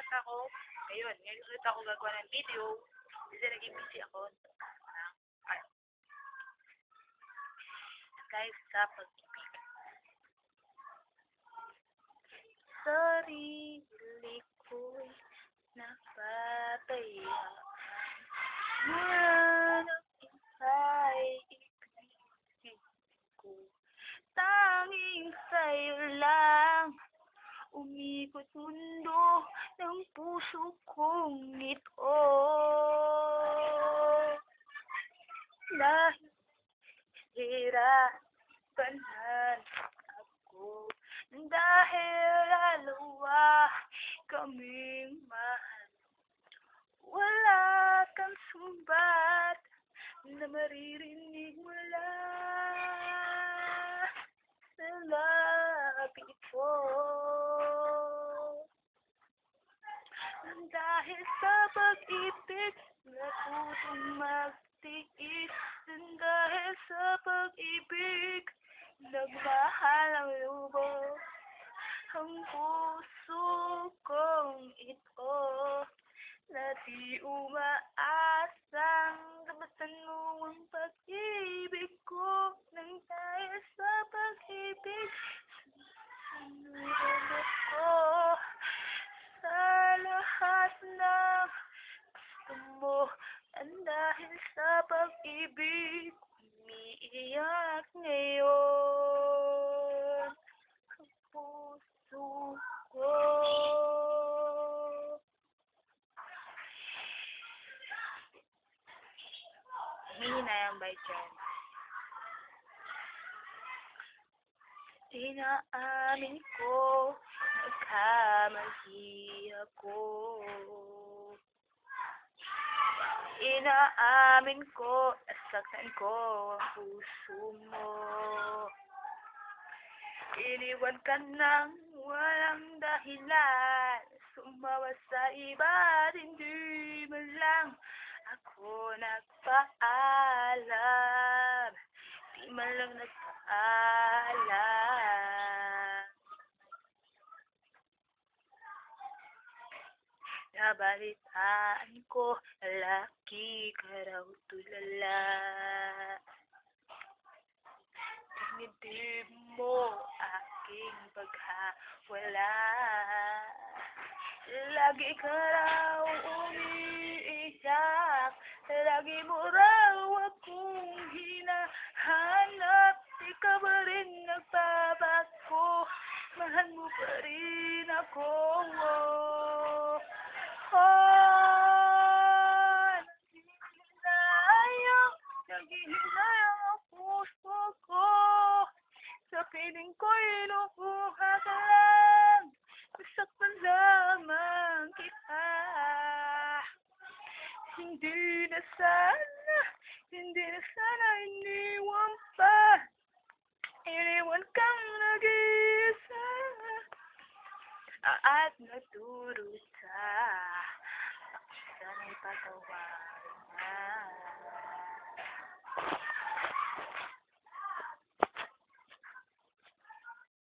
nag-chat ako. Ngayon ulit ako gagawa ng video. Kasi naging busy ako. Ay, guys, sa pag-ibig. Sarili ko'y napabayaan. Mula nang ika'y ibig ko. Tanging sa'yo lang umikot mundo ng puso kong ito. Dahil hirapan ako, dahil dalawa kaming mahal. Wala kang sumbat na maririnig mula sa labi ko. Dahil sa pag-ibig, natutong magtiis. Dahil sa pag-ibig, nagmahal ang lubos ang puso kong ito, na di umaasang tabasan mo ang pag-ibig ko. Nang dahil sa pag-ibig, sunod ako sa lahat ng gusto mo. Ang dahil sa pag-ibig, umiiyak ngayon ang puso ko. Hihinayang by Jen. Inaamin ko, nagkamali ako. Inaamin ko, nasaktan ko ang puso mo. Iniwan ka nang walang dahilan, sumawa sa iba at hindi man lang ako nagpaalam. Di man lang nagpaalam. Nabalitaan ko, lalaki ka raw tulala. Dinidib mo aking paghawala. Lagi ka raw umiiyak, lagi mo raw akong hinahanap. Di ka ba rin nagbabago, mahal mo pa rin ako. Naghihinayang ang puso ko, sa piling ko'y inukuha ka lang, masaktan lamang kita. Hindi na sa